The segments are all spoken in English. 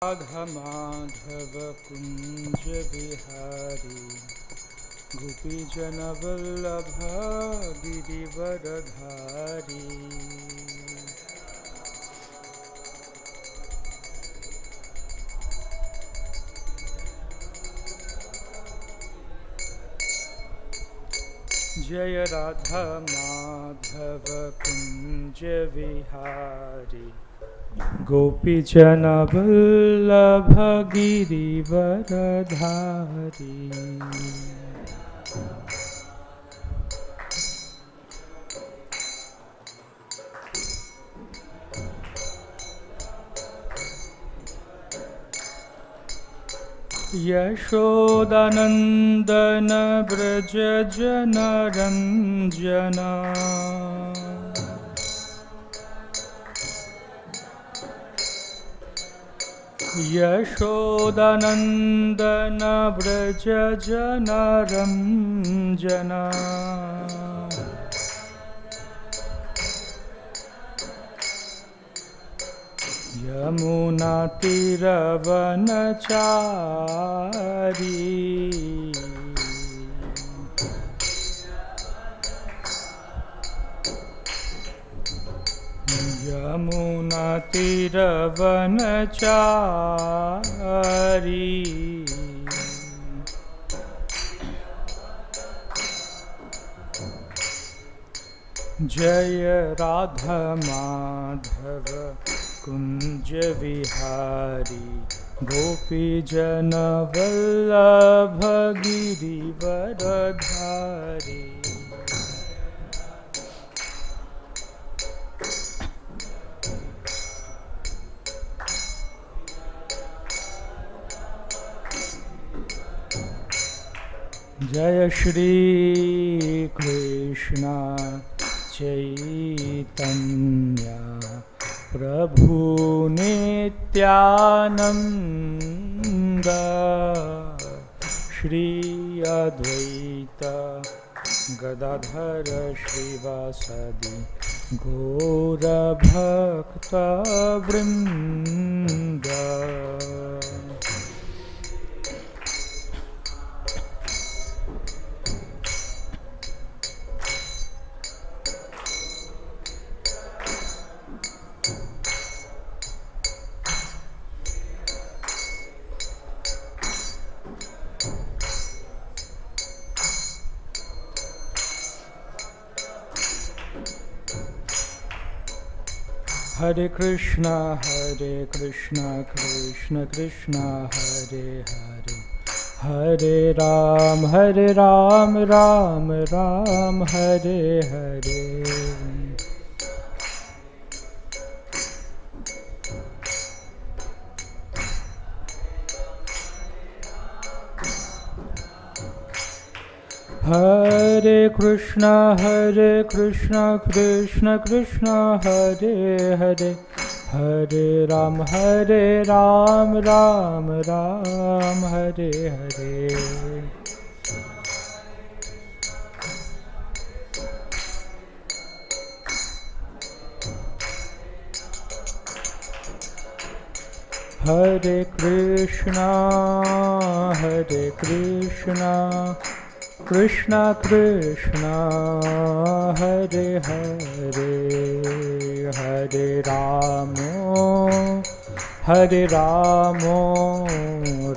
राधा माधव कुंज बिहारी गोपीजन वल्लभ गिरिवरधारी। जय राधा माधव कुंज विहारी गोपीजन वल्लभ गिरिवरधारी। यशोदानंदन व्रज जन रंजना यशोदानंदन व्रज जन रंजना। यमुना तीरवनचारी यमुना तीरवनचारी। जय राधा माधव कुंज विहारी गोपीजन वल्लभ गिरिवरधारी। जय श्री कृष्ण चैतन्य प्रभु नित्यानंद श्री अद्वैत गदाधर श्रीवासदि गौर भक्त वृंद। हरे कृष्णा कृष्ण कृष्ण हरे हरे, हरे राम राम राम हरे हरे। हरे कृष्णा कृष्ण कृष्ण हरे हरे, हरे राम राम राम हरे हरे। हरे कृष्णा कृष्ण कृष्ण हरे हरे, हरे राम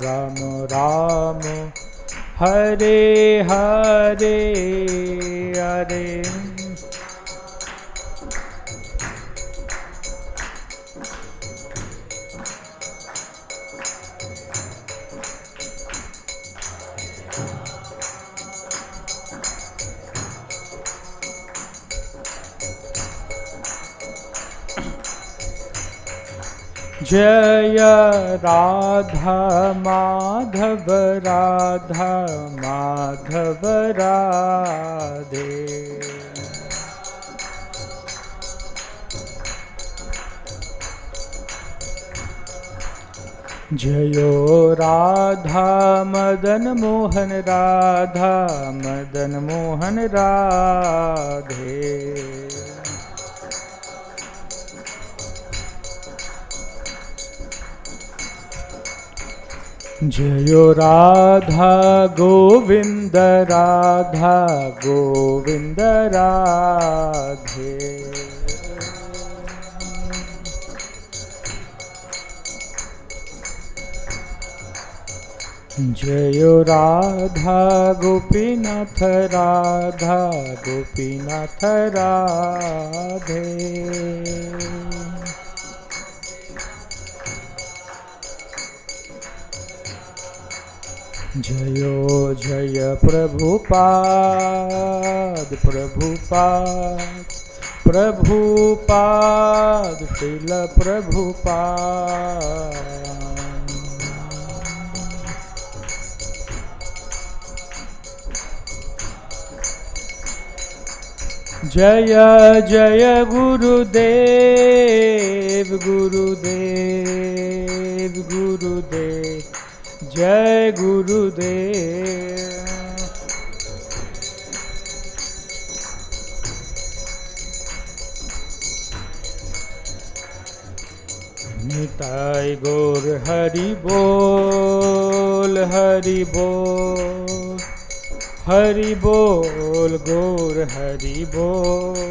राम राम हरे हरे हरे। जय राधा माधव राधे। जयो राधा मदन मोहन राधे। जयो राधा गोविंद राधा गोविंद राधे। जयो राधा गोपीनाथ राधा गोपीनाथ राधे। जयो जय प्रभुपाद प्रभुपाद प्रभुपाद श्रील प्रभुपाद। जय जय गुरुदेव गुरुदेव गुरुदेव जय गुरुदेव। निताय गौर हरि बोल हरि बोल हरि बोल गौर हरि बोल।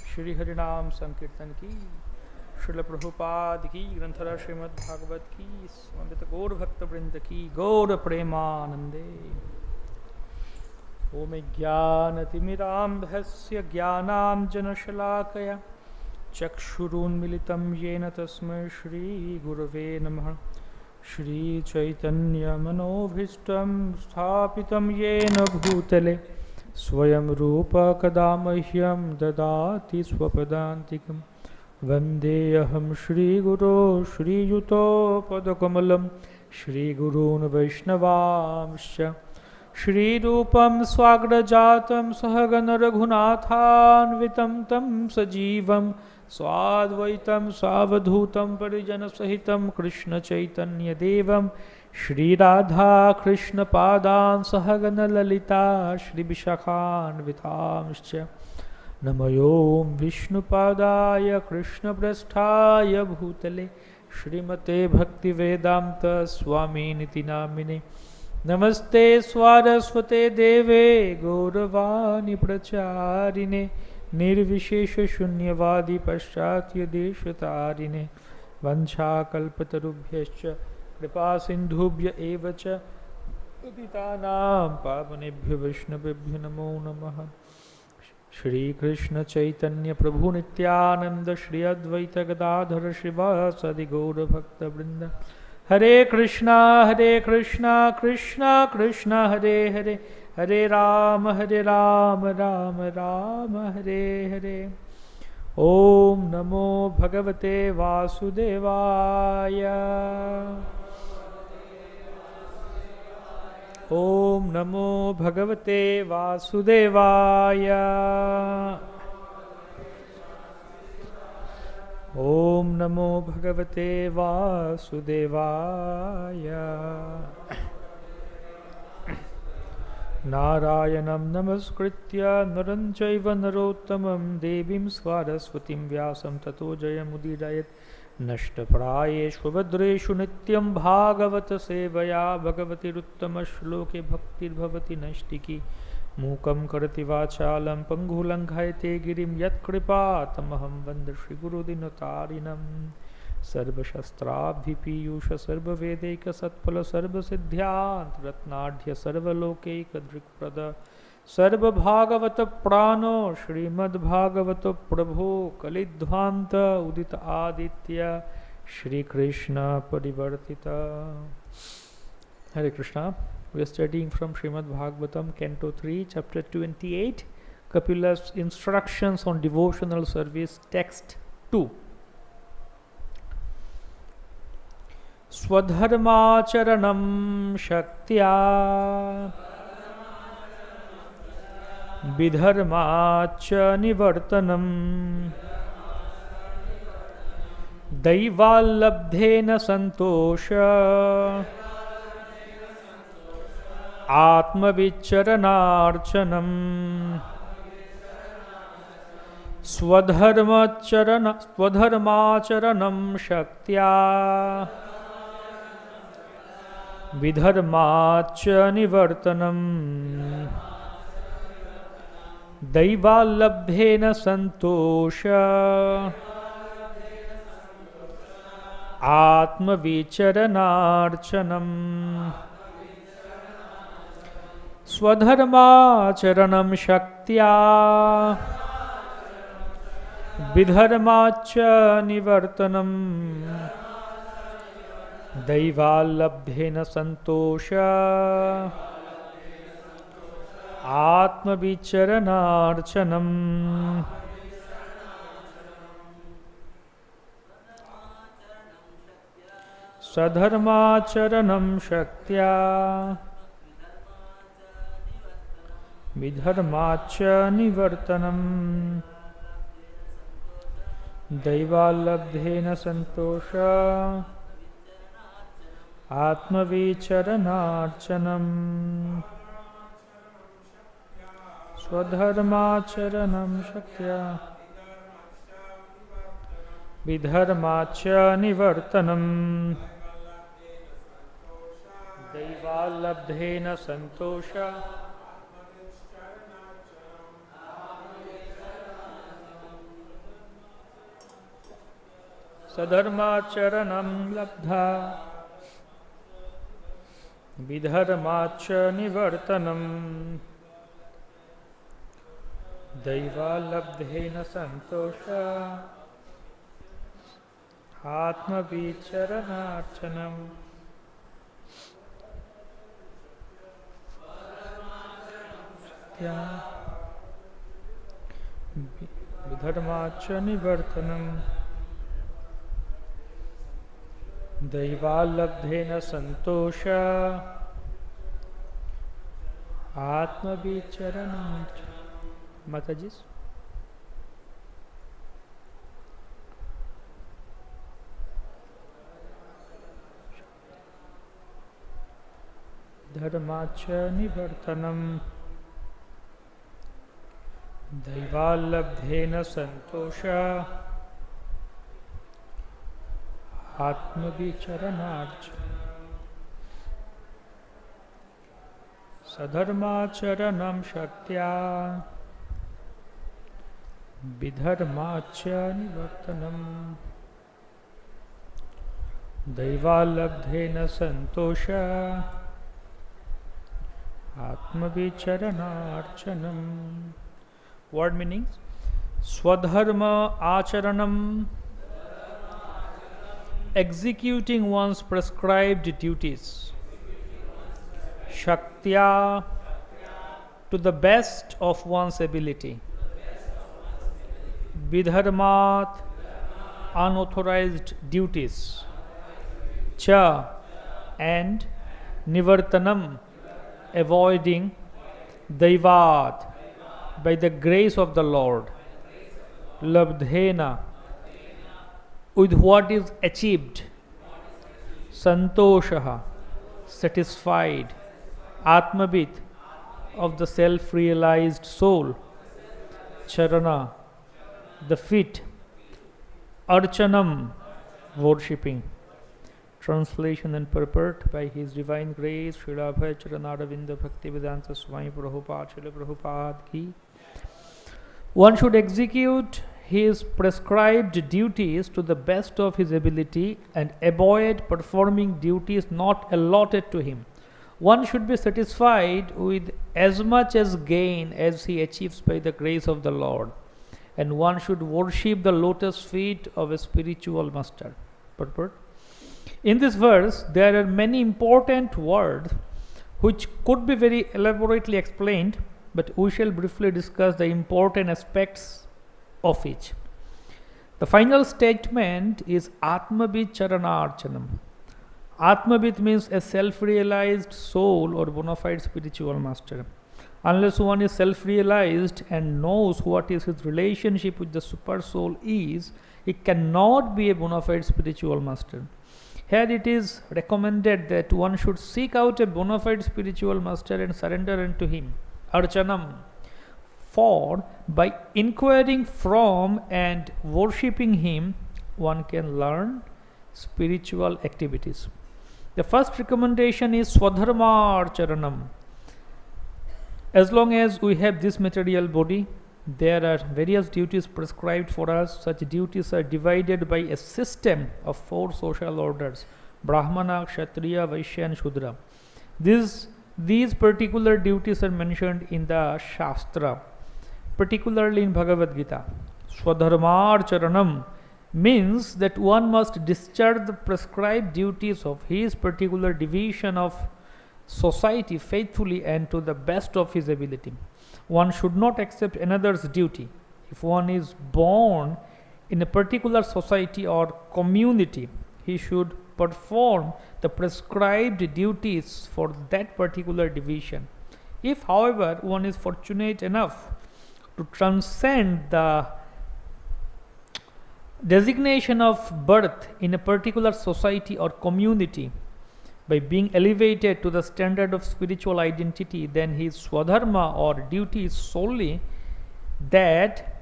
श्री हरिनाम संकीर्तन की, श्रील प्रभुपाद की, ग्रंथरा श्रीमद् भागवत की, समवेत गौर भक्त वृंद की गौर प्रेमानंदे। ओम ज्ञानतिमिरान्धस्य ज्ञानाञ्जनशलाकया चक्षुरुन्मिलितं येन तस्मै श्रीगुरवे नमः। श्रीचैतन्यमनोभीष्टं स्थापितं येन भूतले स्वयं रूप कदा मह्यं ददाति स्वपदान्तिकं। वन्देऽहं श्रीगुरो श्रीयुतोपदकमलं श्रीगुरून् वैष्णवांश्च। श्रीरूपं स्वाग्रजातं सहगण रघुनाथान्वितं तं सजीवं स्वाद्वैतं सावधूतं परिजनसहितं कृष्णचैतन्यदेवं श्रीराधा कृष्णपादान् सहगण ललिता श्रीविशाखान्वितांश्च। नमो विष्णुपादाय कृष्णप्रेष्ठाय भूतले श्रीमते भक्तिवेदान्त स्वामिनिति नामिने। नमस्ते स्वारस्वते देवे गौरवाणी प्रचारिणे निर्विशेष शून्यवादी पाश्चात्य देशतारिणे। वंशाकल्पतरुभ्यश्च कृपा सिन्धुभ्य एव च पतितानां पावनेभ्यो वैष्णवेभ्यो नमो नमः। श्री कृष्ण चैतन्य प्रभु नित्यानंद श्री अद्वैत गदाधर श्रीवासदि गौर भक्त वृंद। हरे कृष्णा कृष्णा कृष्णा हरे हरे, हरे राम राम राम हरे हरे। ओम नमो भगवते वासुदेवाय। ओम नमो भगवते वासुदेवाय। ओम नमो भगवते वासुदेवाय। नारायणं नमस्कृत्य नरं चैव नरोत्तमं देवीं सरस्वतीं व्यासं ततो जयमुदीरयेत्। नष्टप्रायेषु भद्रेषु नित्यं भागवत सेवया भगवतीरुत्तमश्लोके भक्तिर्भवति नैष्टिकी। मूकं करोति वाचालं पङ्गुलङ्घयते गिरिं यत्कृपातमहं वन्दे श्रीगुरुदिनतारिणं। सर्वशस्त्राब्धिपीयूष सर्ववेदैकसत्फल सर्वसिद्ध्यान्तरत्नाढ्य सर्वलोकैकदृक्प्रद सर्वभागवत प्राणो श्रीमद्भागवत प्रभो कलिध्वांत उदित Aditya Shri Krishna परिवर्तिता। Hare Krishna. We are studying from Srimad Bhagavatam, Canto 3, Chapter 28, Kapila's Instructions on Devotional Service, Text 2. Swadharmacharanam shaktya vidharmacha nivartanam daivallabdhena santosha आत्मविचरणार्चनम् स्वधर्माचरणं शक्त्या विधर्माच्च निवर्तनम् दैवाल्लब्धेन सन्तोष आत्मविचरणार्चनम् स्वधर्माचरणं शक्त्या विधर्माच्च निवर्तनम् दैवाल्लब्धेन सन्तोष आत्मविचरणार्चनम् स्वधर्माचरणं शक्त्या विधर्माच्च निवर्तनम् दैवाल्लब्धेन सन्तोष आत्मविचरणार्चनम् स्वधर्माचरणं शक्त्या विधर्माच्च निवर्तनम् दैवाल्लब्धेन सन्तोष सधर्माचरणं लब्धा विधर्माच्च निवर्तनम् दैवाल्लब्धेन सन्तोष आत्मविचरणार्चनम् विधर्माच्च निवर्तनम् दैवाल्लब्धेन सन्तोष आत्मविचरणार्चनम्। माताजी धर्माच्च निवर्तनम् दैवाल्लब्धेन सन्तोष आत्मविचरणार्चनम् सधर्माचरणं शक्त्या विधर्माच्च निवर्तनम् दैवाल्लब्धेन सन्तोष आत्मविचरणार्चनम्। Word meanings: Swadharma acharanam, executing one's prescribed duties. Shaktya, to the best of one's ability. Vidharmat, unauthorized duties. Cha, and nivartanam, avoiding. Daivat, by the grace of the Lord. Labdhena, with what is achieved. Santoshaha, satisfied. Atmabit, of the self-realized soul. Charana, the feet. Archanam, worshipping. Translation and purport by His Divine Grace Srila Abhay Charanaravinda Bhaktivedanta Swami Prabhupada Srila Prabhupada ki. One should execute his prescribed duties to the best of his ability and avoid performing duties not allotted to him. One should be satisfied with as much as gain as he achieves by the grace of the Lord, and one should worship the lotus feet of a spiritual master. Purport: in this verse, there are many important words which could be very elaborately explained, but we shall briefly discuss the important aspects of each. The final statement is Atmabit Charanarchanam. Atmabit means a self-realized soul or bona fide spiritual master. Unless one is self-realized and knows what is his relationship with the super soul is, he cannot be a bona fide spiritual master. Here it is recommended that one should seek out a bona fide spiritual master and surrender unto him. Archanam. For by inquiring from and worshipping him, one can learn spiritual activities. The first recommendation is swadharma charanam. As long as we have this material body, there are various duties prescribed for us. Such duties are divided by a system of 4 social orders: Brahmana, Kshatriya, Vaishya and Shudra. These particular duties are mentioned in the Shastra, particularly in Bhagavad Gita. Swadharma charanam means that one must discharge the prescribed duties of his particular division of society faithfully and to the best of his ability. One should not accept another's duty. If one is born in a particular society or community, he should perform the prescribed duties for that particular division. If, however, one is fortunate enough to transcend the designation of birth in a particular society or community by being elevated to the standard of spiritual identity, then his swadharma or duty is solely that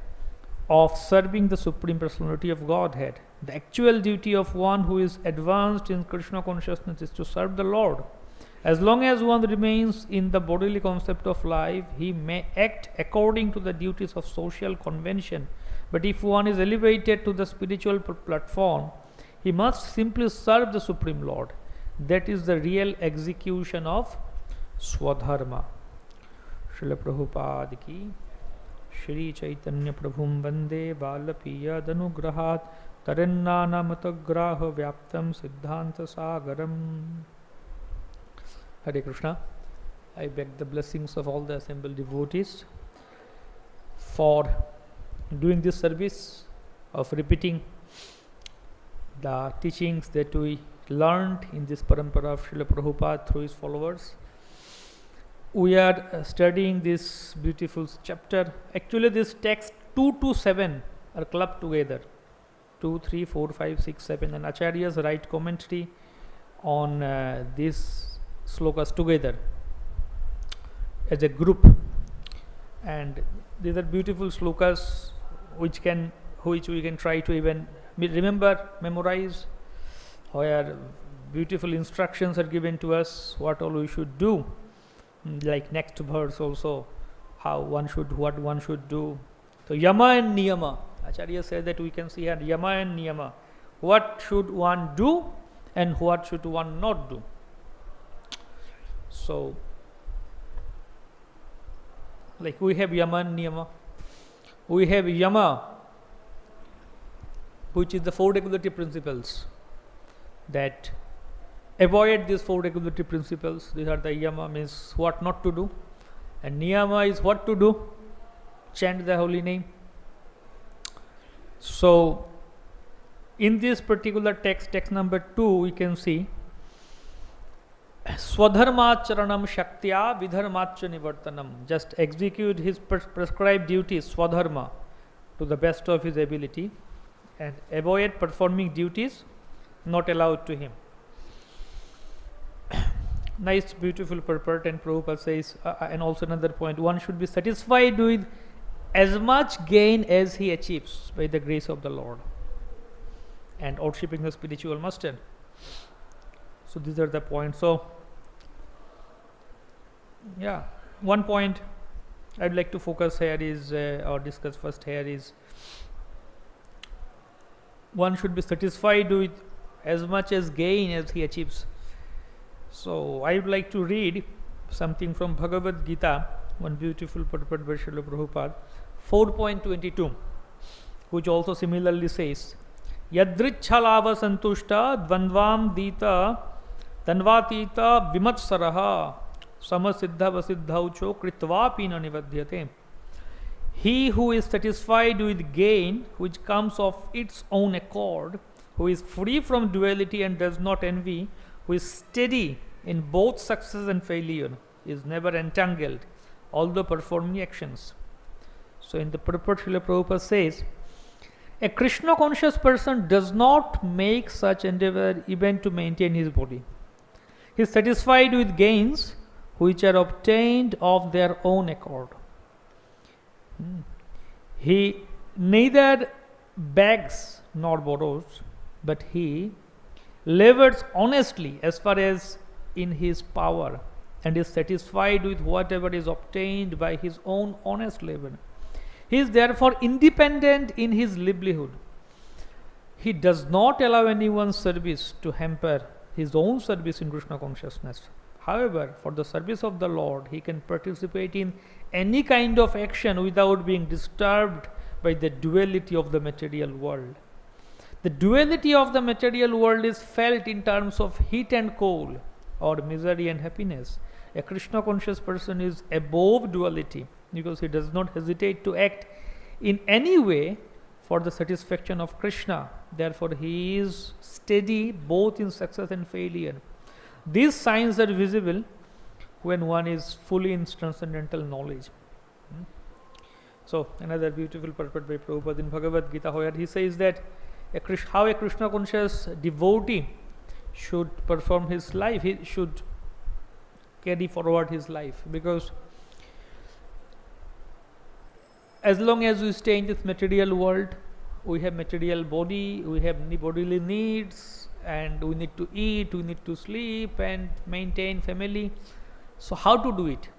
of serving the Supreme Personality of Godhead. The actual duty of one who is advanced in Krishna consciousness is to serve the Lord. As long as one remains in the bodily concept of life, he may act according to the duties of social convention. But if one is elevated to the spiritual platform, he must simply serve the Supreme Lord. That is the real execution of Swadharma. Srila Prabhupada ki Shri Chaitanya Prabhum Vande Valapiya Danugrahat Tarennana Matagraha Vyaptam Siddhanta Sagaram. Hare Krishna. I beg the blessings of all the assembled devotees for doing this service of repeating the teachings that we learned in this parampara of Srila Prabhupada through his followers. We are studying this beautiful chapter. Actually, this text 2 to 7 are clubbed together. 2, 3, 4, 5, 6, 7, and Acharyas write commentary on these slokas together as a group. And these are beautiful slokas which we can try to even remember, memorize, where beautiful instructions are given to us what all we should do. Like next verse also, what one should do. So yama and niyama, Acharya said that we can see here yama and niyama. What should one do and what should one not do? So, like we have yama and niyama. We have yama, which is the 4 regulatory principles, that avoid these 4 regulatory principles. These are the yama, means what not to do, and niyama is what to do. Chant the holy name. So in this particular text number 2, we can see swadharmacharanam shaktya vidharmacha nivartanam. Just execute his prescribed duties, swadharma, to the best of his ability, and avoid performing duties not allowed to him. Nice, beautiful purport. And Prabhupada says, and also another point, one should be satisfied with as much gain as he achieves by the grace of the Lord and worshipping the spiritual master. So these are the points. So yeah, one point I'd like to focus here is, or discuss first here is, one should be satisfied with as much as gain as he achieves. So I would like to read something from Bhagavad Gita, one beautiful purport by Srila Prabhupada, 4.22, which also similarly says, Yadrichhalava santushta dvandvam dita tanvatita vimatsaraha samasiddha vasiddhaucho kritvapi na nivadhyate. He who is satisfied with gain which comes of its own accord, who is free from duality and does not envy, who is steady in both success and failure, is never entangled, although performing actions. So in the purport, Srila Prabhupada says, A Krishna conscious person does not make such endeavor even to maintain his body. He is satisfied with gains which are obtained of their own accord. He neither begs nor borrows, but he labors honestly as far as in his power, and is satisfied with whatever is obtained by his own honest labor. He is therefore independent in his livelihood. He does not allow anyone's service to hamper his own service in Krishna consciousness. However, for the service of the Lord, he can participate in any kind of action without being disturbed by the duality of the material world. The duality of the material world is felt in terms of heat and cold, or misery and happiness. A Krishna conscious person is above duality because he does not hesitate to act in any way for the satisfaction of Krishna. Therefore, he is steady both in success and failure. These signs are visible when one is fully in transcendental knowledge. So, another beautiful purport by Prabhupada in Bhagavad Gita, where he says that how a Krishna conscious devotee should perform his life, he should carry forward his life, because as long as we stay in this material world, we have material body, we have bodily needs, and we need to eat, we need to sleep and maintain family. So how to do it?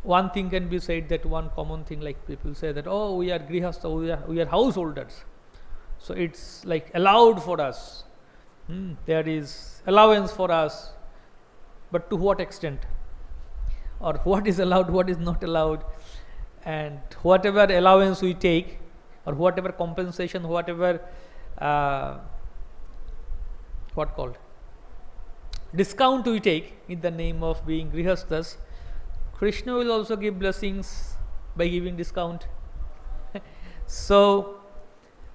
One thing can be said, that one common thing, like people say that, oh, we are grihastha, we are householders, so it's like allowed for us. There is allowance for us, but to what extent? Or what is allowed, what is not allowed? And whatever allowance we take, or whatever compensation, whatever discount we take in the name of being grihasthas, Krishna will also give blessings by giving discount. So,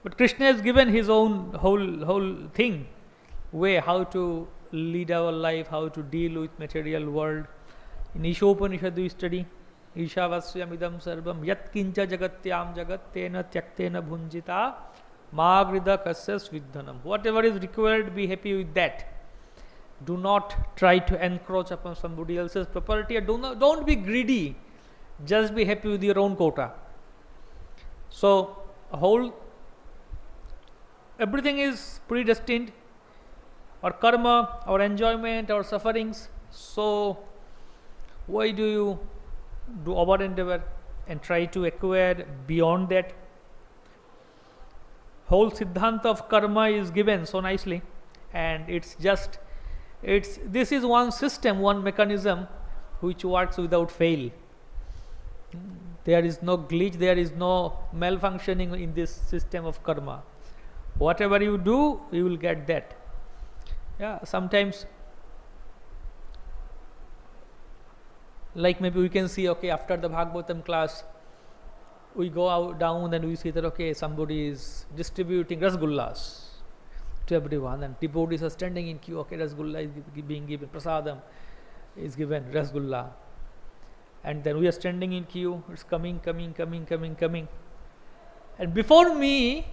but Krishna has given his own whole thing, way how to lead our life, how to deal with material world. In Ishopanishad we study, Ishavasyam idam sarvam yat kincha jagatyam jagattena tyaktena bhunjita magrida kasyas vidhanam. Whatever is required, be happy with that. Do not try to encroach upon somebody else's property, or don't be greedy. Just be happy with your own quota. So, everything is predestined, or karma, or enjoyment, or sufferings. So, why do you do over endeavor and try to acquire beyond that? Whole siddhanta of karma is given so nicely, and this is one system, one mechanism which works without fail. There is no glitch, there is no malfunctioning in this system of karma. Whatever you do, you will get that. Yeah, sometimes, like maybe we can see, okay, after the Bhagavatam class, we go out down and we see that, okay, somebody is distributing rasgullas to everyone, and devotees are standing in queue. Okay, rasgulla is being given, prasadam is given, rasgulla, and then we are standing in queue. It's coming, and before me,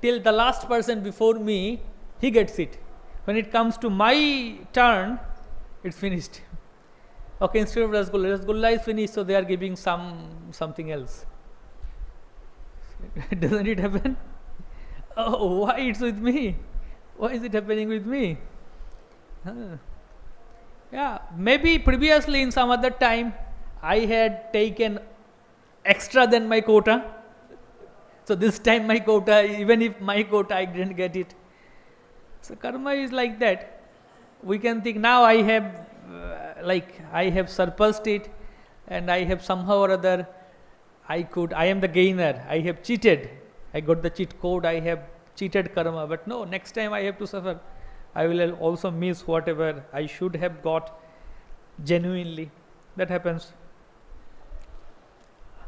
till the last person before me, he gets it. When it comes to my turn, it's finished. Okay, instead of rasgulla is finished, so they are giving something else. Doesn't it happen? Oh, why it's with me? Why is it happening with me? Yeah, maybe previously in some other time I had taken extra than my quota. So this time my quota, even if my quota I didn't get it. So karma is like that. We can think, now I have I have surpassed it, and I have somehow or other, I am the gainer, I have cheated, I got the cheat code, I have cheated karma. But no, next time I have to suffer. I will also miss whatever I should have got genuinely. That happens.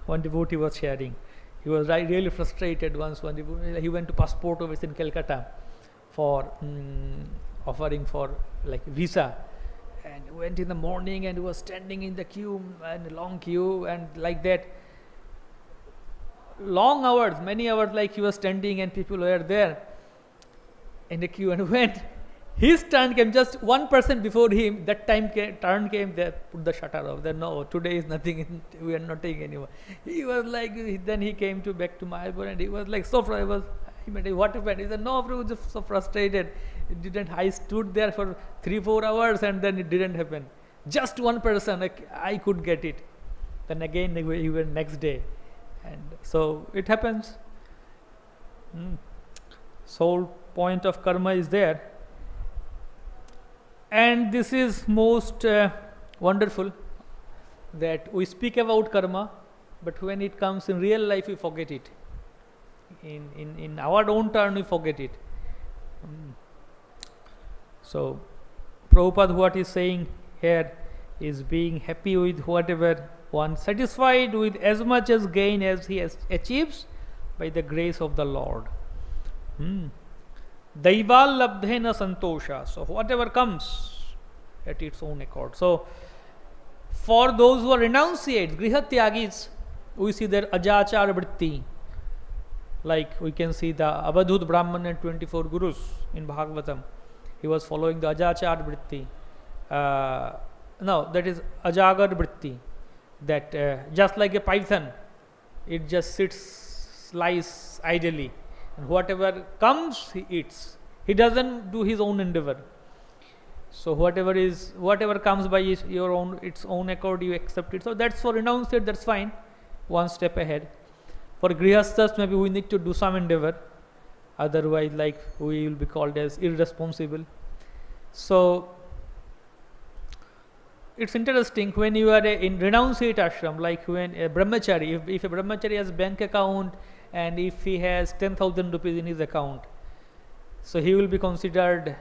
One devotee was sharing. He was really frustrated once. He went to passport office in Calcutta for offering for like visa, and went in the morning and was standing in the queue, and long queue, and like that. long hours, many hours, like he was standing and people were there in the queue, and when his turn came, just 1% before him, that turn came, they put the shutter off. Then no, today is nothing, we are not taking anymore. He was like, then he came back to Mayapur and he was like so frustrated. He met, what happened? He said, no, Prabhu, just so frustrated. It didn't. I stood there for 3-4 hours and then it didn't happen. Just one person, like, I could get it. Then again, he went next day. And so it happens. Sole point of karma is there. And this is most wonderful, that we speak about karma, but when it comes in real life, we forget it. In our own turn, we forget it. So, Prabhupada, what is saying here is being happy with whatever one, satisfied with as much as gain as he achieves by the grace of the Lord. Daival labdhena santosha. So whatever comes at its own accord. So for those who are renunciates, grihatyagis, we see their ajachara vritti. Like we can see the Avadhut Brahman and 24 Gurus in Bhagavatam. He was following the ajachara vritti. No, that is ajagar vritti. That just like a python, it just sits, lies idly. And whatever comes, he eats. He doesn't do his own endeavor. So whatever comes by its own accord, you accept it. So that's for renunciate, that's fine. One step ahead. For grihasthas, maybe we need to do some endeavor. Otherwise, like, we will be called as irresponsible. So it's interesting when you are in renunciate ashram, like when a brahmachari, if a brahmachari has bank account, and if he has 10,000 rupees in his account, so he will be considered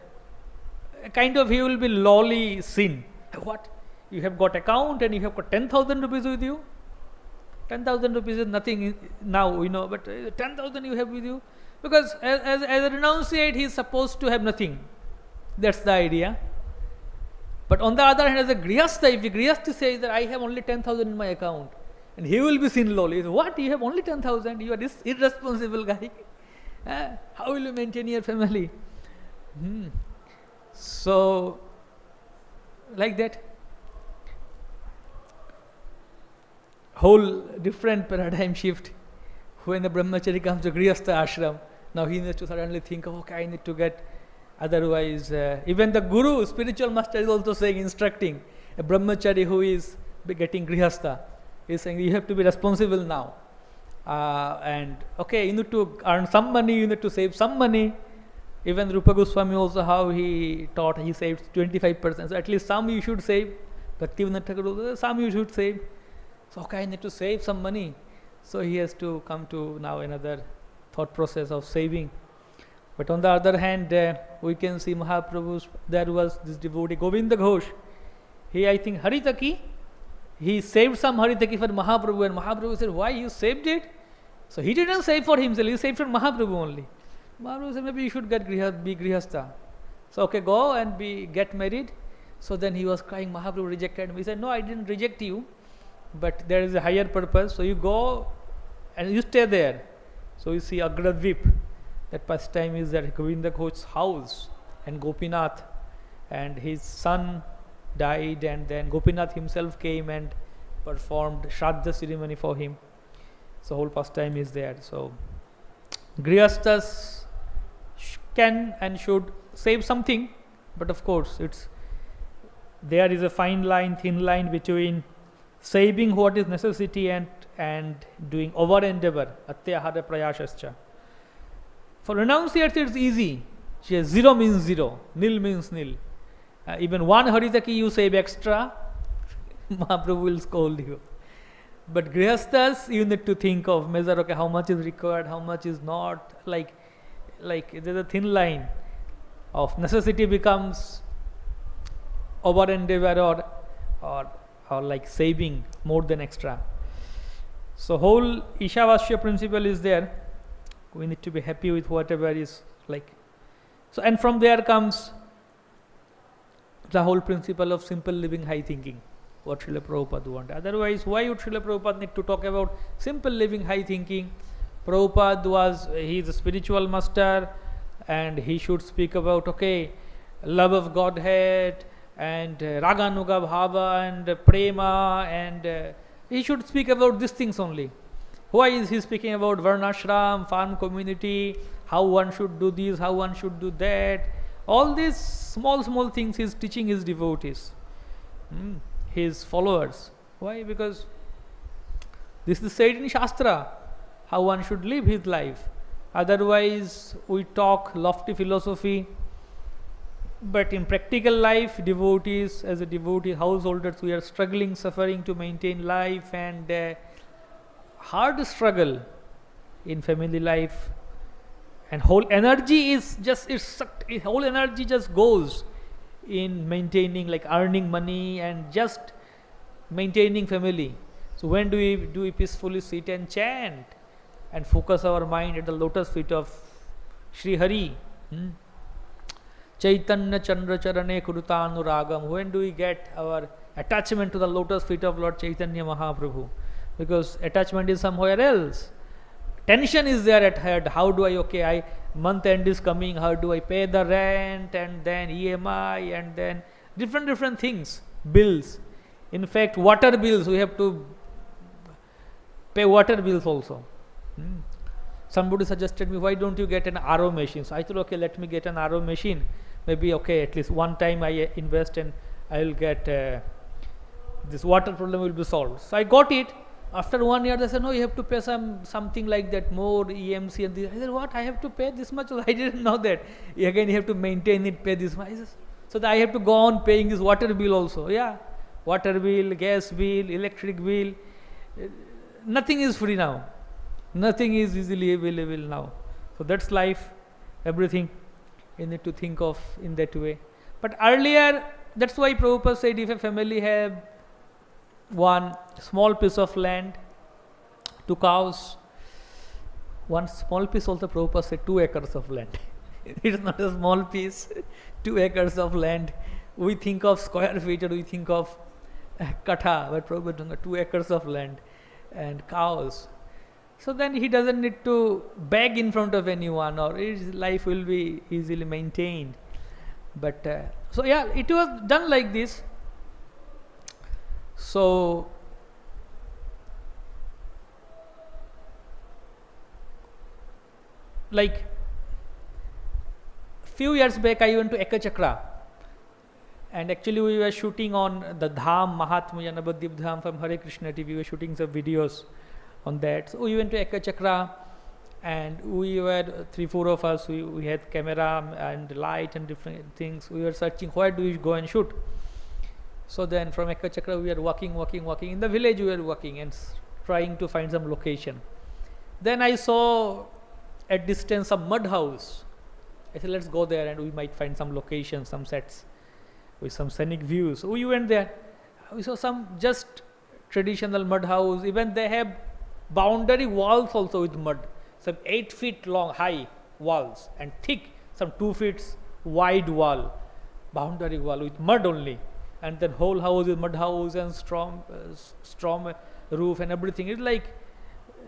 he will be lowly seen. What? You have got account and you have got 10,000 rupees with you? 10,000 rupees is nothing now, but 10,000 you have with you? Because as a renunciate, he is supposed to have nothing. That's the idea. But on the other hand, as a grihastha, if a grihastha says that I have only 10,000 in my account, and he will be seen lowly. What? You have only 10,000? You are this irresponsible guy. How will you maintain your family? So, like that. Whole different paradigm shift. When the brahmachari comes to grihastha ashram, now he needs to suddenly think, okay, I need to get. Otherwise, even the guru, spiritual master, is also saying, instructing a brahmachari who is getting grihastha. He is saying, you have to be responsible now. And okay, you need to earn some money, you need to save some money. Even Rupa Goswami also, how he taught, he saved 25%. So at least some you should save. Bhaktivinoda Thakur also, some you should save. So okay, I need to save some money. So he has to come to now another thought process of saving. But on the other hand, we can see Mahaprabhu's, there was this devotee, Govinda Ghosh. He, I think, Haritaki, he saved some Haritaki for Mahaprabhu, and Mahaprabhu said, why you saved it? So he didn't save for himself, he saved for Mahaprabhu only. Mahaprabhu said, maybe you should be grihastha. So okay, go and get married. So then he was crying, Mahaprabhu rejected him. He said, no, I didn't reject you, but there is a higher purpose. So you go and you stay there. So you see Agradvip, that pastime is at Govinda Ghosh's house, and Gopinath and his son died, and then Gopinath himself came and performed Shraddha ceremony for him. So whole pastime is there. So grihasthas can and should save something, but of course there is a fine line, thin line between saving what is necessity and doing over endeavor, atyahara prayasascha. For renunciates it's easy. Zero means zero, nil means nil. Even one haritaki you save extra, Mahaprabhu will scold you. But grihasthas, you need to think of, measure, okay, how much is required, how much is not. Like there's a thin line of necessity becomes over endeavor or like saving more than extra. So whole Ishavasya principle is there. We need to be happy with whatever is like. So, and from there comes the whole principle of simple living, high thinking. what Srila Prabhupada wanted. Otherwise, why would Srila Prabhupada need to talk about simple living, high thinking? Prabhupada he is a spiritual master, and he should speak about, okay, love of Godhead, and Raganuga Bhava, and Prema, and he should speak about these things only. Why is he speaking about Varnashram, farm community, how one should do this, how one should do that? All these small things he is teaching his devotees, his followers. Why? Because this is said in Shastra, how one should live his life. Otherwise, we talk lofty philosophy, but in practical life, devotees, as a devotee, householders, we are struggling, suffering to maintain life, and hard struggle in family life, and whole energy is just whole energy just goes in maintaining, like earning money and just maintaining family. So when do we peacefully sit and chant and focus our mind at the lotus feet of Sri Hari? Chaitanya Chandra Charane Kurutanuragam. When do we get our attachment to the lotus feet of Lord Chaitanya Mahaprabhu? Because attachment is somewhere else. Tension is there at head. How do I month end is coming, how do I pay the rent, and then EMI, and then different things, bills. In fact, water bills, we have to pay water bills also. Somebody suggested me, why don't you get an RO machine? So I thought, okay, let me get an RO machine. Maybe, okay, at least one time I invest and I will get this water problem will be solved. So I got it. After 1 year, they said, no, you have to pay something like that, more EMC and this. I said, what? I have to pay this much? I didn't know that. Again, you have to maintain it, pay this much. So that I have to go on paying this water bill also. Yeah, water bill, gas bill, electric bill. Nothing is free now. Nothing is easily available now. So that's life. Everything you need to think of in that way. But earlier, that's why Prabhupada said, if a family have one small piece of land, 2 cows, one small piece, also Prabhupada said 2 acres of land. It is not a small piece, 2 acres of land. We think of square feet, or we think of katha, but Prabhupada 2 acres of land and cows. So then he doesn't need to beg in front of anyone, or his life will be easily maintained. But so yeah, it was done like this. So like few years back, I went to Ekachakra, and actually we were shooting on the dham, Mahatmya Navadvip dham from Hare Krishna TV. We were shooting some videos on that. So we went to Ekachakra, and we were 3-4 of us. We had camera and light and different things. We were searching where do we go and shoot. So then from Ekachakra we were walking. In the village we were walking and trying to find some location. Then I saw at distance a mud house. I said, let's go there and we might find some location, some sets with some scenic views. So we went there. We saw some just traditional mud house. Even they have boundary walls also with mud. Some 8 feet long, high walls, and thick, some 2 feet wide wall, boundary wall with mud only. And then whole house is mud house and strong roof and everything. It's like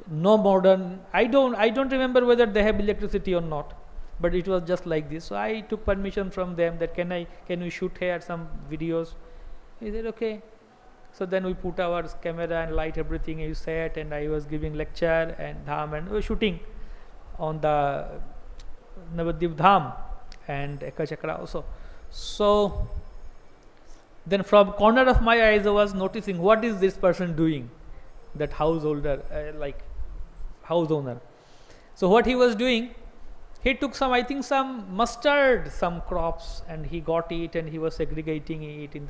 no modern. I don't remember whether they have electricity or not, but it was just like this. So I took permission from them that can we shoot here some videos? He said okay. So then we put our camera and light, everything. He sat and I was giving lecture and dham, and we were shooting on the Navadvip dham and Ekachakra also. So then from corner of my eyes I was noticing, what is this person doing, that householder, house owner. So what he was doing, he took some mustard, some crops, and he got it and he was segregating it in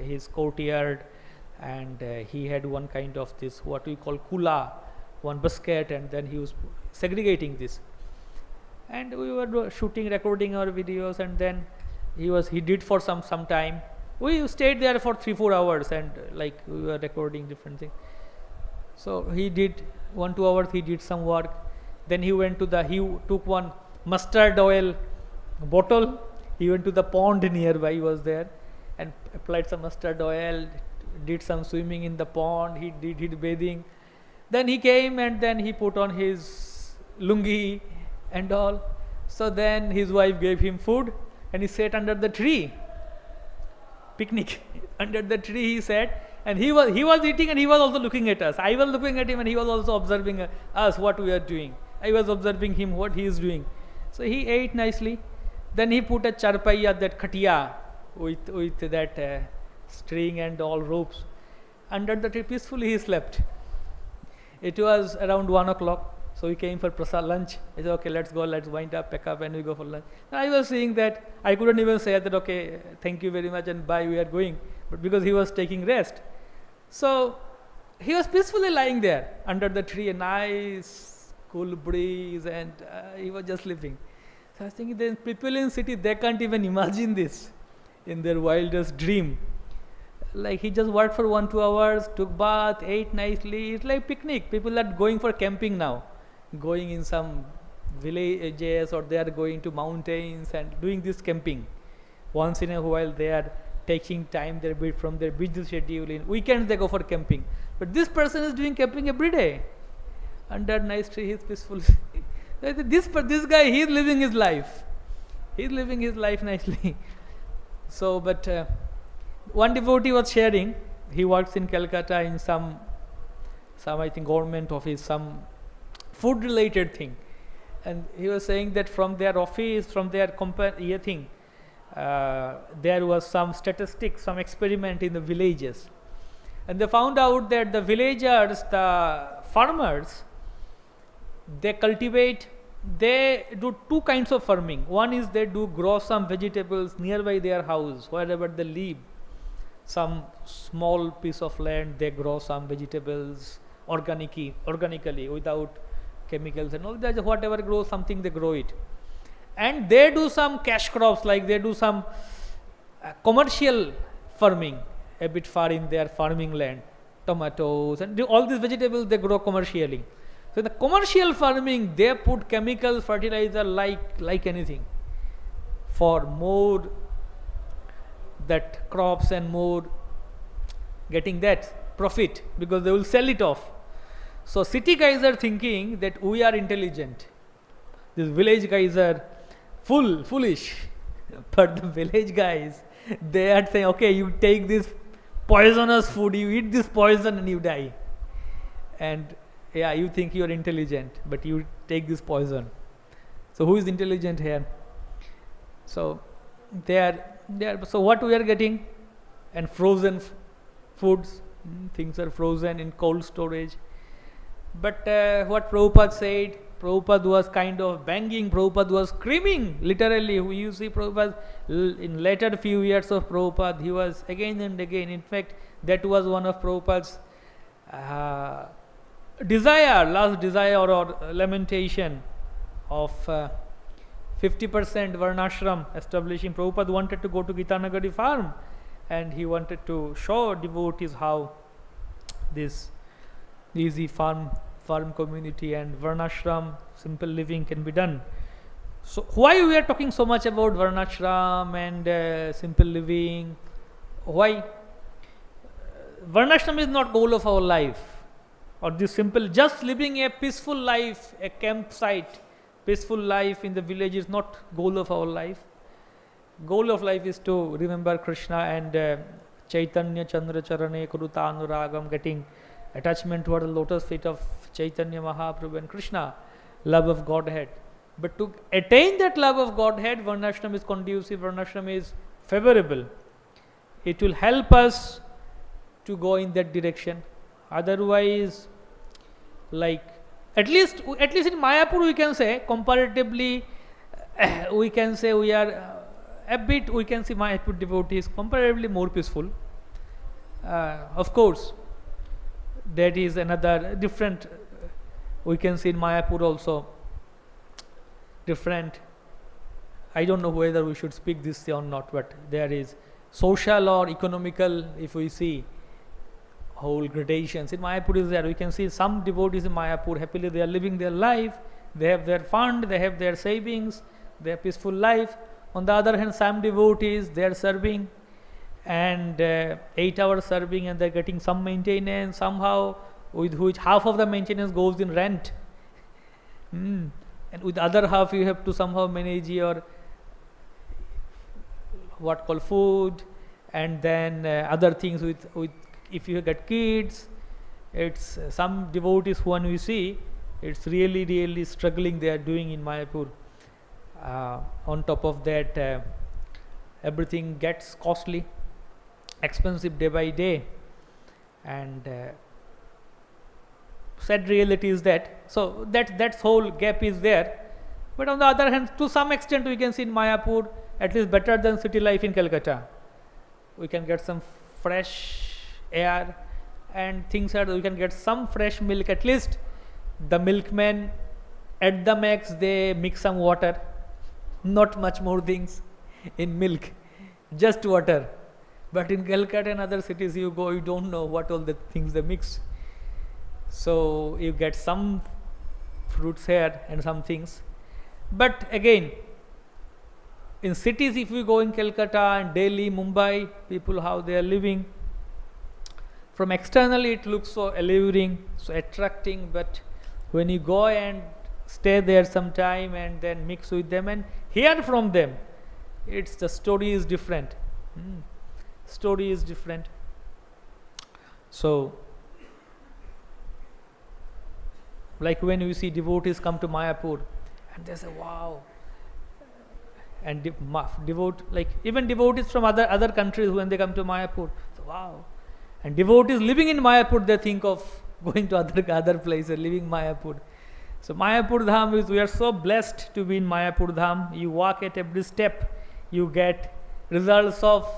his courtyard, and he had one kind of this, what we call kula, one basket, and then he was segregating this. And we were shooting, recording our videos, and then he did for some time. We stayed there for 3-4 hours, and we were recording different things. So he did 1-2 hours, he did some work. Then he took one mustard oil bottle. He went to the pond nearby, he was there, and applied some mustard oil, did some swimming in the pond, he did his bathing. Then he came and then he put on his lungi and all. So then his wife gave him food and he sat under the tree. Picnic. Under the tree he sat and he was eating and he was also looking at us. I was looking at him and he was also observing us, what we are doing. I was observing him, what he is doing. So he ate nicely. Then he put a charpaiya, that khatiya, with that string and all ropes. Under the tree peacefully he slept. It was around 1 o'clock. So we came for prasad lunch. I said, okay, let's go, let's wind up, pack up, and we go for lunch. And I was seeing that I couldn't even say that, okay, thank you very much and bye, we are going. But because he was taking rest. So he was peacefully lying there under the tree, a nice cool breeze, and he was just sleeping. So I was thinking, the people in city, they can't even imagine this in their wildest dream. Like he just worked for 1-2 hours, took bath, ate nicely. It's like picnic. People are going for camping now, going in some villages, or they are going to mountains and doing this camping. Once in a while they are taking time from their busy schedule. In weekends they go for camping. But this person is doing camping every day. Under nice tree, he is peaceful. this guy, he is living his life. He is living his life nicely. So, but one devotee was sharing, he works in Calcutta in some I think government office, some food related thing, and he was saying that from their office, from their company, there was some statistics, some experiment in the villages, and they found out that the villagers, the farmers, they do two kinds of farming. One is they do grow some vegetables nearby their house, wherever they live. Some small piece of land, they grow some vegetables organically, without chemicals and all. Whatever grows something, they grow it. And they do some cash crops, like they do some commercial farming a bit far in their farming land, tomatoes and all these vegetables they grow commercially. So in the commercial farming, they put chemical fertilizer like anything for more that crops and more getting that profit, because they will sell it off. So city guys are thinking that we are intelligent. These village guys are foolish. But the village guys, they are saying, okay, you take this poisonous food, you eat this poison and you die. And yeah, you think you are intelligent, but you take this poison. So who is intelligent here? So they are. So what we are getting, and frozen foods, things are frozen in cold storage. But what Prabhupada said, Prabhupada was kind of banging, Prabhupada was screaming, literally. You see Prabhupada, in later few years of Prabhupada, he was again and again. In fact, that was one of Prabhupada's last desire or lamentation of 50% varnashram establishing. Prabhupada wanted to go to Gitanagari farm and he wanted to show devotees how this easy farm community and varnashram, simple living can be done. So why we are talking so much about varnashram and simple living? Why? Varnashram is not goal of our life, or this simple, just living a peaceful life, a campsite, peaceful life in the village is not goal of our life. Goal of life is to remember Krishna and Chaitanya Chandra Charane Kuruta Anuragam, getting attachment toward the lotus feet of Chaitanya Mahaprabhu and Krishna, love of Godhead. But to attain that love of Godhead, Varnashram is conducive, Varnashram is favorable. It will help us to go in that direction. Otherwise, like at least in Mayapur, we can say comparatively, we can say we are a bit. We can see Mayapur devotees comparatively more peaceful. Of course, that is another different. We can see in Mayapur also different. I don't know whether we should speak this or not, but there is social or economical. If we see whole gradations in Mayapur is there. We can see some devotees in Mayapur happily they are living their life, they have their fund, they have their savings, they have peaceful life. On the other hand, some devotees they are serving and 8 hours serving, and they're getting some maintenance somehow, with which half of the maintenance goes in rent. And with other half you have to somehow manage your what called food, and then other things with if you get kids. It's some devotees when we see, it's really struggling they are doing in Mayapur. On top of that, everything gets costly, expensive day by day, and sad reality is that. So that whole gap is there. But on the other hand, to some extent we can see in Mayapur, at least better than city life in Calcutta. We can get some fresh air and things are, we can get some fresh milk. At least the milkmen at the max they mix some water, not much more things in milk, just water. But in Calcutta and other cities you go, you don't know what all the things they mix. So you get some fruits here and some things. But again, in cities, if we go in Calcutta and Delhi, Mumbai, people how they are living, from externally it looks so alluring, so attracting, but when you go and stay there some time and then mix with them and hear from them, it's the story is different. Story is different. So, like when you see devotees come to Mayapur and they say, wow. And like even devotees from other countries, when they come to Mayapur, so wow. And devotees living in Mayapur, they think of going to other places, living Mayapur. So Mayapur Dham is, we are so blessed to be in Mayapur Dham. You walk at every step, you get results of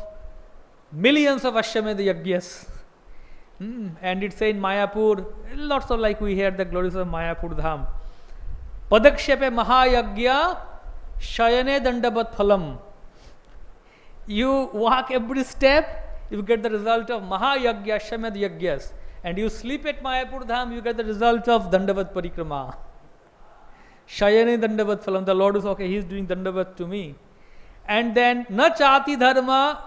millions of Ashwamedha Yagyas. And it's in Mayapur, lots of, like we hear the glories of Mayapur Dham. Padakshepe Mahayagya Shayane Dandavat Phalam. You walk every step, you get the result of Mahayagya, Ashwamedha Yagyas. And you sleep at Mayapur Dham, you get the result of Dandavat Parikrama. Shayane Dandavat Phalam. The Lord is okay, He is doing Dandavat to me. And then Na Chati Dharma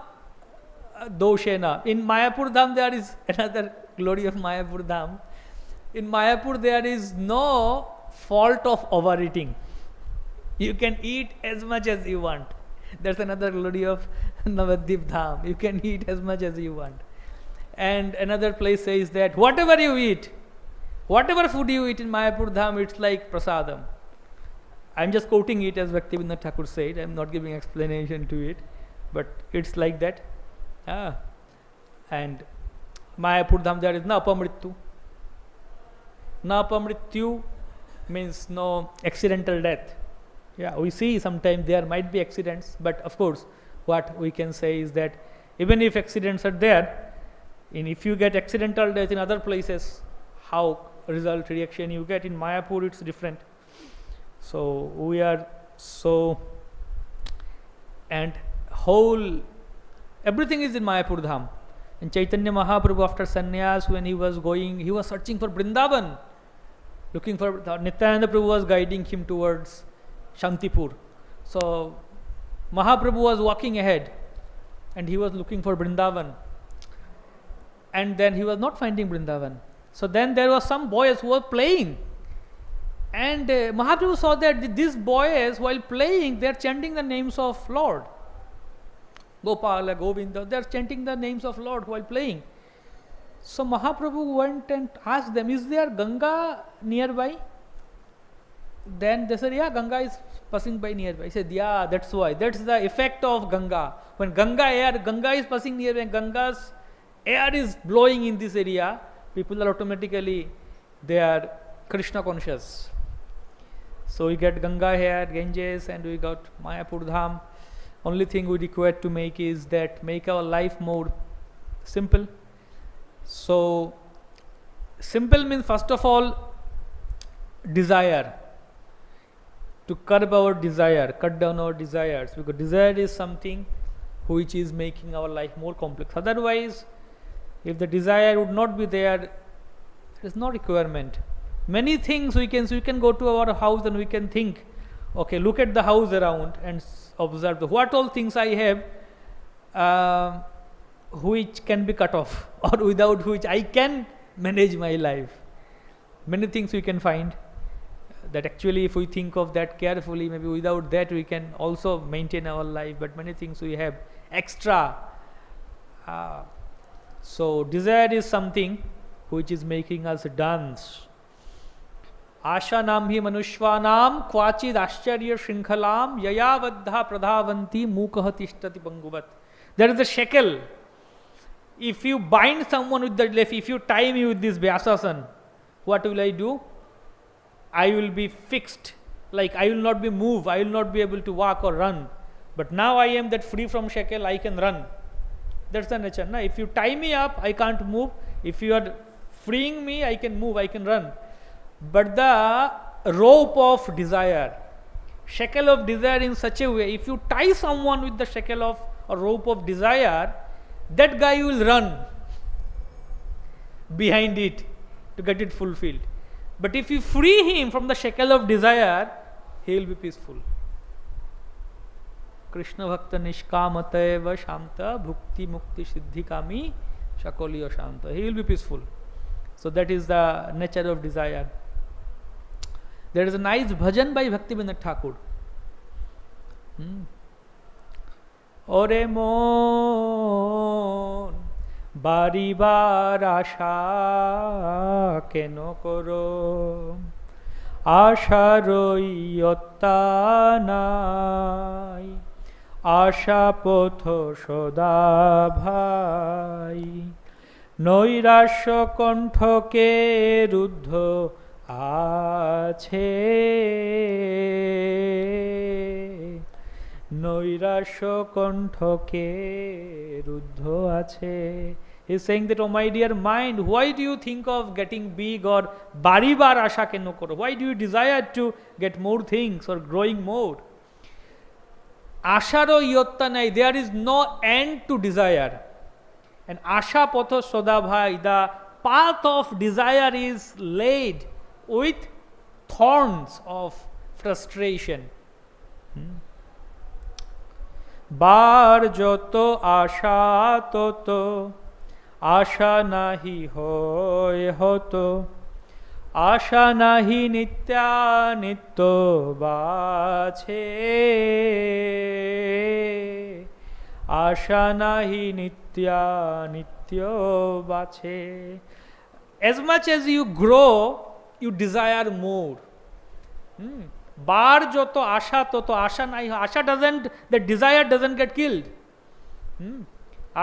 Doshena. In Mayapur Dham there is another glory of Mayapur Dham. In Mayapur there is no fault of overeating. You can eat as much as you want. That's another glory of Navadvip Dham. You can eat as much as you want. And another place says that whatever you eat, whatever food you eat in Mayapur Dham, it's like prasadam. I'm just quoting it as Bhaktivinoda Thakur said. I'm not giving explanation to it, but it's like that. And Mayapur Dham there is na apamrityu. Na apamrityu means no accidental death. Yeah, we see sometimes there might be accidents, but of course what we can say is that even if accidents are there, if you get accidental death in other places, how result reaction you get, in Mayapur it's different. So we are so, and whole everything is in Mayapur Dham. And Chaitanya Mahaprabhu after sannyas, when he was going, he was searching for Vrindavan, looking for, Nityananda Prabhu was guiding him towards Shantipur. So Mahaprabhu was walking ahead and he was looking for Vrindavan. And then he was not finding Vrindavan. So then there were some boys who were playing. And Mahaprabhu saw that these boys, while playing, they are chanting the names of Lord. Gopala, Govinda, they are chanting the names of Lord while playing. So Mahaprabhu went and asked them, is there Ganga nearby? Then they said, yeah, Ganga is passing by nearby. He said, yeah, that's why. That's the effect of Ganga. When Ganga is passing nearby, Ganga's air is blowing in this area, people are automatically, they are Krishna conscious. So we get Ganga here, Ganges, and we got Mayapur Dham. Only thing we require to make is that make our life more simple. So simple means first of all desire. To curb our desire, cut down our desires, because desire is something which is making our life more complex. Otherwise, if the desire would not be there, there is no requirement. Many things we can go to our house and we can think, okay, look at the house around and observe what all things I have. which can be cut off, or without which I can manage my life. Many things we can find that actually, if we think of that carefully, maybe without that we can also maintain our life, but many things we have extra. So desire is something which is making us dance. Asha nam hi manushvanam kvachid ascharya shrinkhalam yaya vaddha pradhavanti mukah tishtati panguvat. There is a shackle. If you bind someone with the left, if you tie me with this Vyasasan, what will I do? I will be fixed, like I will not be moved, I will not be able to walk or run. But now I am that free from shackle, I can run. That's the nature. Now, if you tie me up, I can't move. If you are freeing me, I can move, I can run. But the rope of desire, shackle of desire in such a way, if you tie someone with the shackle of a rope of desire, that guy will run behind it to get it fulfilled. But if you free him from the shackle of desire, he will be peaceful. Krishna Bhakta Nishkamateva Shanta Bhukti Mukti Siddhi Kami Shakoliya Shanta. He will be peaceful. So that is the nature of desire. There is a nice bhajan by Bhaktivinoda Thakur. Ore mon baribar asha keno koro asharoi yotta nai asha potho soda bhai নৈরাশ্য কণ্ঠকে রুদ্ধ আছে নৈরাশ্য কণ্ঠকে রুদ্ধ আছে. He is saying that, oh my dear mind, why do you think of getting big or baribar asha keno koro? Why do you desire to get more things or growing more? Asharo yotta nai, there is no end to desire. And asha potho soda bhai, the path of desire is laid with thorns of frustration. বার যত আশা তত আশা নাহি হয় হতো আশা নাহি নিত্যানিত্য বাছে আশা নাহি নিত্যানিত্য বাছে. As much as you grow, you desire more. Bar joto asha toto asha nahi, asha doesn't, the desire doesn't get killed.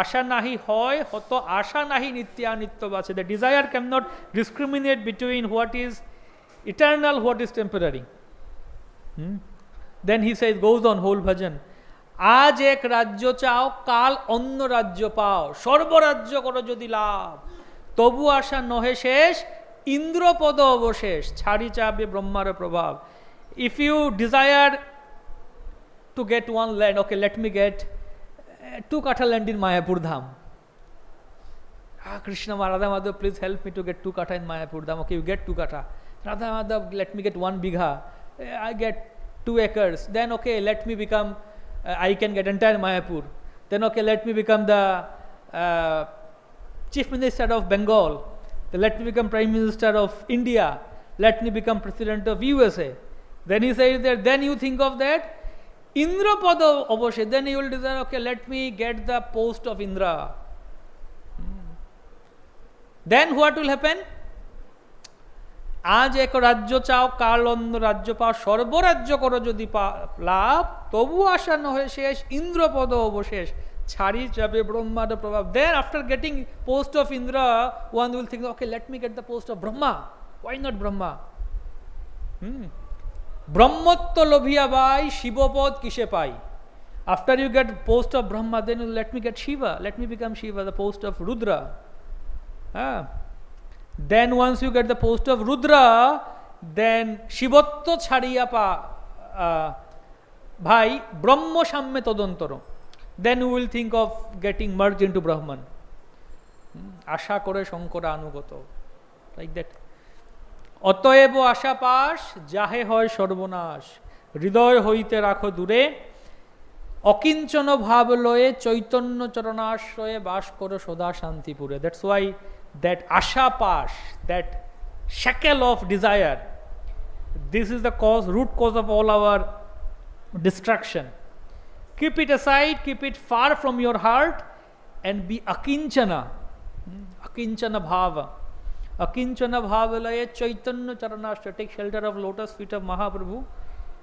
Asha nahi hoy hoto asha nahi nitya nitya bache. The desire cannot discriminate between what is eternal, what is temporary. Then he says, goes on whole bhajan. আজ এক রাজ্য চাও কাল অন্য রাজ্য পাও সর্বরাজ্য করো যদি লাভ তবু আশা নহে শেষ ইন্দ্রপদ অবশেষ ছাড়ি চাবে ব্রহ্মার প্রভাব. If you desire to get one land, okay, let me get 2 katha land in Mayapur dham. Krishna Radha Madhav, please help me to get 2 katha in Mayapur dham. Okay, you get 2 katha. Radha Madhav, let me get 1 bigha. I get 2 acres. Then okay, let me become, I can get entire Mayapur. Then okay, let me become the Chief Minister of Bengal. Then let me become Prime Minister of India. Let me become President of USA. Then he says that, then you think of that, Indra pada oboshe, then you will desire, okay, let me get the post of Indra. Then what will happen? আজ এক রাজ্য চাও কাল অন্য রাজ্য পাও সর্বরাজ্য করো যদি লাভ তবু আশা নহে শেষ ইন্দ্রপদ অবশেষ ছাড়ি যাবে ব্রহ্মার প্রভাব. Then after getting post of Indra, one will think, okay, let me get the post of Brahma. Why not Brahma? ব্রহ্মত্ব লোভিয়া বাই শিবপদ কিসে পাই. After you get post of Brahma, then you let me get Shiva, let me become Shiva, the post of Rudra. Then once you get the post of Rudra, then শিবত্ব ছাড়িয়া ভাই ব্রহ্ম সাম্যে তদন্তর. Then you will think of getting merged into Brahman. আশা করে Shankar আনুগত, like that. অতএব আশা পাশ যাহে হয় সর্বনাশ হৃদয় হইতে রাখো দূরে Akinchana bhavaloye chaitanya charanashraya bash karo soda shantipure. That's why that asha pash, that shackle of desire, this is the cause, root cause of all our destruction. Keep it aside, keep it far from your heart, and be akinchana. Akinchana bhava. Akinchana bhavalaya chaitanya charanashraya. Take shelter of lotus feet of Mahaprabhu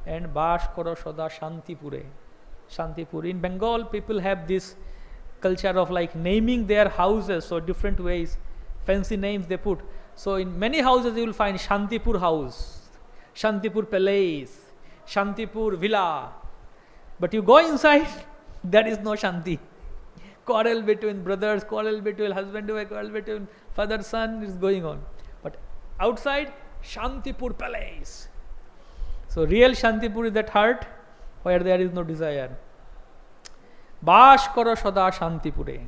and bash karo soda shantipure. Shantipur. In Bengal, people have this culture of like naming their houses, so different ways, fancy names they put. So in many houses you will find Shantipur house, Shantipur palace, Shantipur villa. But you go inside, there is no Shanti. Quarrel between brothers, quarrel between husband and wife, quarrel between father son is going on. But outside, Shantipur palace. So real Shantipur is that heart where there is no desire. Bash karo sada Shantipure.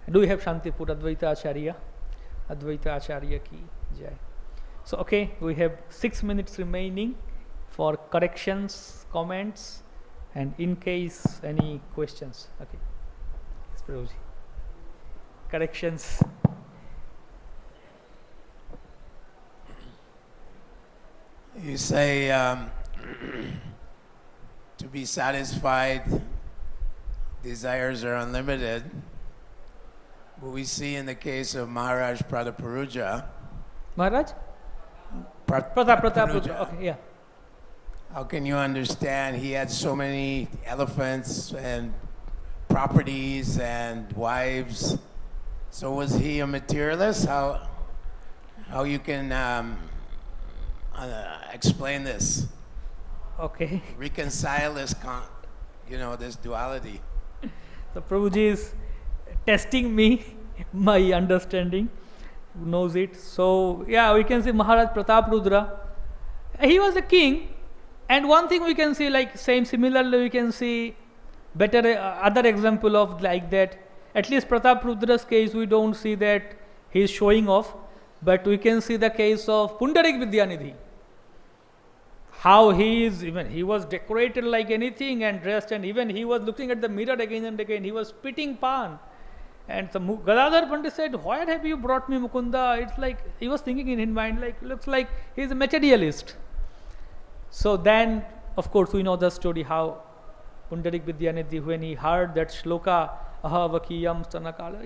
Do we have Shantipur? Advaita Acharya? Advaita Acharya ki jai. So okay, we have 6 minutes remaining for corrections, comments, and in case any questions. Okay. Yes, Prabhuji. Corrections. You say to be satisfied, desires are unlimited. But we see in the case of Maharaj Prataparuja. Maharaj? Prataparuja. Okay, yeah. How can you understand? He had so many elephants and properties and wives. So was he a materialist? How you can explain this? Okay. Reconcile this, this duality. So Prabhuji is testing me, my understanding, knows it. So yeah, we can see Maharaj Prataparudra. He was a king, and one thing we can see, like similarly we can see better other example of like that. At least Prataparudra's case, we don't see that he is showing off, but we can see the case of Pundarik Vidyanidhi. How he was decorated like anything and dressed, and even he was looking at the mirror again and again. He was spitting pan. And the Gadadhar Pandit said, "Why have you brought me Mukunda?" It's like he was thinking in his mind, like looks like he's a materialist. So then, of course, we know the story how Pundarik Vidyanidhi, when he heard that shloka, Ahavakiyam Stanakala,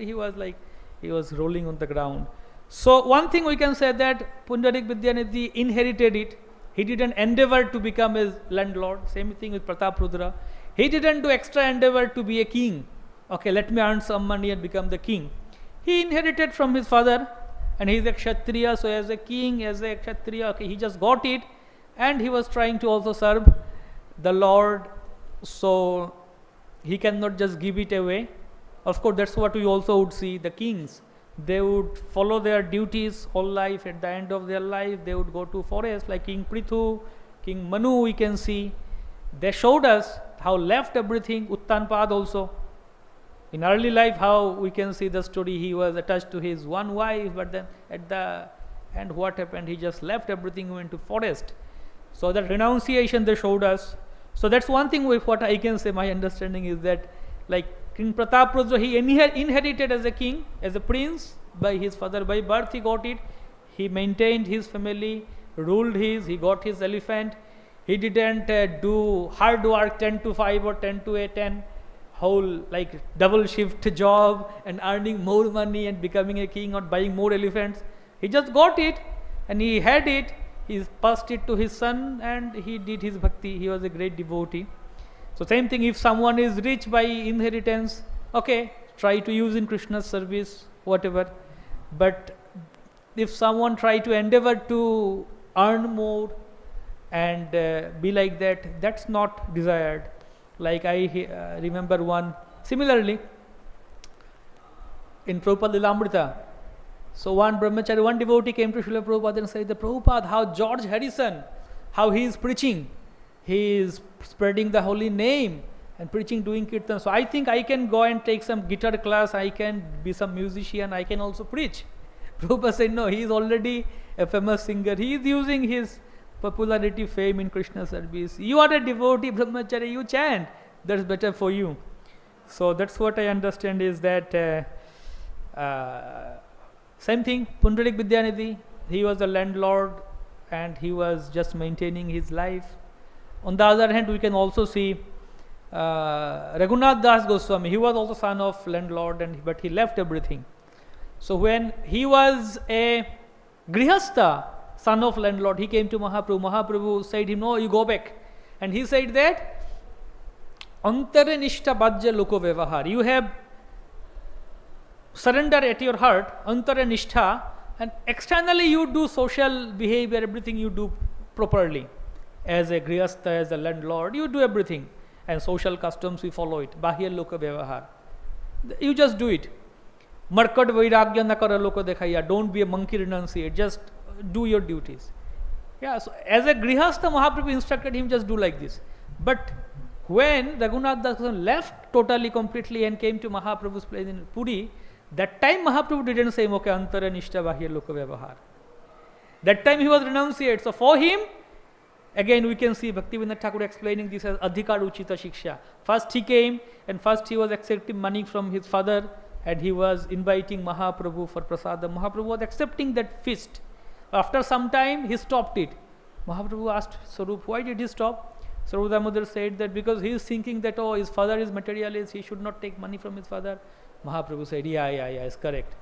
he was rolling on the ground. So one thing we can say that Pundarik Vidyanidhi inherited it. He didn't endeavor to become a landlord. Same thing with Prataparudra. He didn't do extra endeavor to be a king. Okay, let me earn some money and become the king. He inherited from his father, and he is a Kshatriya. So as a king, as a Kshatriya, okay, he just got it, and he was trying to also serve the Lord. So he cannot just give it away. Of course, that's what we also would see. The kings, they would follow their duties whole life. At the end of their life, they would go to forest, like King Prithu, King Manu. We can see they showed us how left everything. Uttanpad also, in early life, how we can see the story. He was attached to his one wife, but then at the end, what happened? He just left everything, went to forest. So that renunciation they showed us. So that's one thing with what I can say. My understanding is that, like King Prataparudra, he inherited as a king, as a prince by his father. By birth he got it. He maintained his family, ruled he got his elephant. He didn't do hard work 10 to 5 or 10 to 10, whole like double shift job and earning more money and becoming a king or buying more elephants. He just got it and he had it. He passed it to his son and he did his bhakti. He was a great devotee. So same thing, if someone is rich by inheritance, okay, try to use in Krishna's service, whatever. But if someone try to endeavor to earn more and be like that, that's not desired. Like I remember one, similarly, in Prabhupada Lilamrita. So one brahmachari, one devotee came to Srila Prabhupada and said, the Prabhupada, how George Harrison, how he is preaching. He is spreading the holy name and preaching, doing kirtan. So I think I can go and take some guitar class, I can be some musician, I can also preach. Prabhupada said, no, he is already a famous singer. He is using his popularity, fame in Krishna service. You are a devotee, brahmachari, you chant. that's better for you. So that's what I understand is that same thing, Pundarik Vidyanidhi, he was a landlord and he was just maintaining his life. On the other hand, we can also see Raghunath Das Goswami, he was also son of landlord, but he left everything. So when he was a Grihastha, son of landlord, he came to Mahaprabhu. Mahaprabhu said him, no, you go back. And he said that, Antare Nishta Bhajya Loko Vyavahar. You have surrender at your heart, Antare Nishtha, and externally you do social behavior, everything you do properly. As a Grihastha, as a landlord, you do everything. And social customs, we follow it. Bahya Loka Vyavahar. You just do it. Markad Vairagya na kara loko dekhaiya. Don't be a monkey, renunciate. Just do your duties. Yeah, so as a Grihastha, Mahaprabhu instructed him just do like this. But when Raghunath Das left totally, completely and came to Mahaprabhu's place in Puri, that time Mahaprabhu didn't say, okay, Antara Nishta Bahya Loka Vyavahar. That time he was renunciate. So for him, again we can see Bhaktivinoda Thakur explaining this as Adhikar Uchita Shiksha. First he came and first he was accepting money from his father and he was inviting Mahaprabhu for prasadam. Mahaprabhu was accepting that feast. After some time he stopped it. Mahaprabhu asked Sarup, why did he stop? Sarup Damodar said that because he is thinking that, oh, his father is materialist, he should not take money from his father. Mahaprabhu said, yeah, it's correct.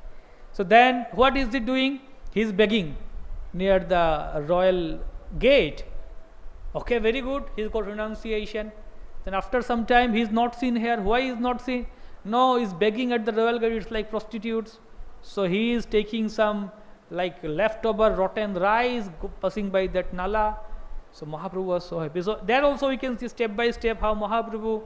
So then what is he doing? He is begging near the royal gate. Okay, very good. He's got renunciation. Then after some time, he is not seen here. Why is not seen? No, he's begging at the royal gate. It's like prostitutes. So he is taking some like leftover rotten rice, passing by that nala. So Mahaprabhu was so happy. So there also we can see step by step how Mahaprabhu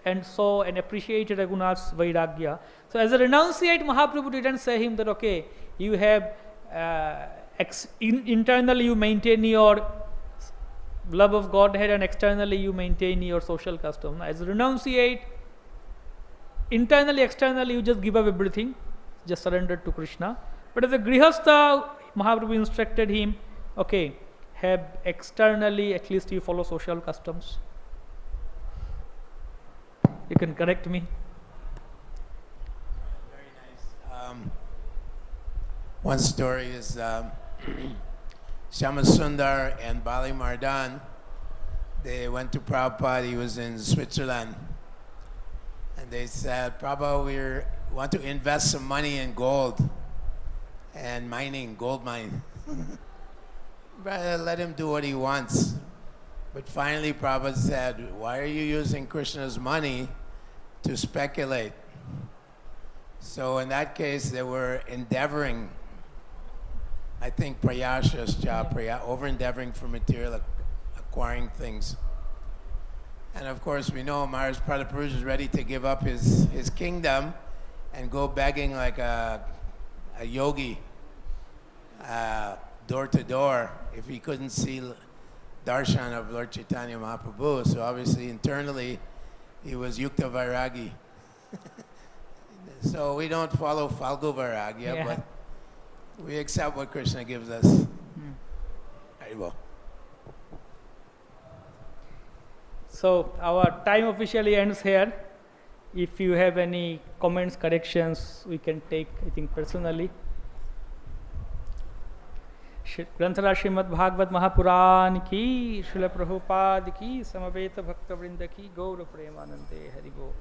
and saw and appreciated Raghunath's Vairagya. So as a renunciate, Mahaprabhu didn't say him that, okay, you have internally you maintain your love of Godhead and externally you maintain your social custom. As a renunciate, internally, externally you just give up everything, just surrender to Krishna. But as a Grihastha, Mahaprabhu instructed him, okay, have externally at least you follow social customs. You can correct me. Very nice. One story is Shyamasundar and Bali Mardan, they went to Prabhupada, he was in Switzerland, and they said, Prabhupada, we want to invest some money in gold and mining, gold mine. Let him do what he wants. But finally Prabhupada said, why are you using Krishna's money to speculate? So in that case they were endeavoring, I think over endeavoring for material, acquiring things. And of course we know Maharaj Pratapurush is ready to give up his kingdom and go begging like a yogi, door to door, if he couldn't see darshan of Lord Chaitanya Mahaprabhu. So obviously internally he was Yukta Vairagi. So we don't follow Falgu Vairagya, but we accept what Krishna gives us. Haribol. So our time officially ends here. If you have any comments, corrections, we can take, I think, personally. ग्रंथराज Shrimad Bhagavat Mahapuran की, श्रील प्रभुपाद की, समवेत भक्त वृंद की, गौर प्रेमानंदे हरि बोल।